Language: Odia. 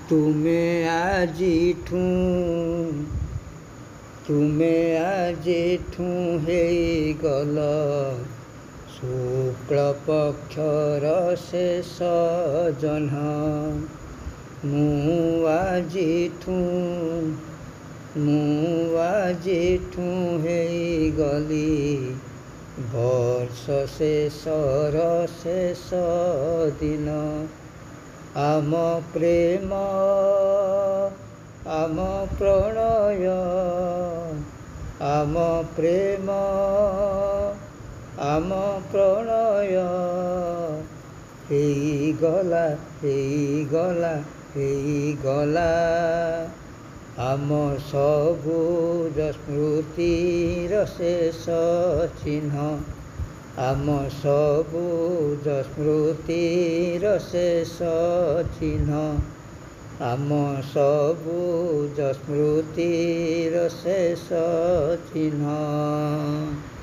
ତୁମେ ଆଜିଠୁ ହେଇଗଲ ଶୁକ୍ଳ ପକ୍ଷର ଶେଷ ଜହ୍ନ। ମୁଁ ଆଜିଠୁ ହେଇଗଲି ବର୍ଷ ଶେଷର ଶେଷ ଦିନ। ଆମ ପ୍ରେମ ଆମ ପ୍ରଣୟ ହେଇଗଲା ଆମ ସବୁଜ ସ୍ମୃତିର ଶେଷ ଚିହ୍ନ। ଆମ ସବୁଜ ସ୍ମୃତିର ଶେଷ ଚିହ୍ନ। ଆମ ସବୁଜ ସ୍ମୃତିର ଶେଷ ଚିହ୍ନ।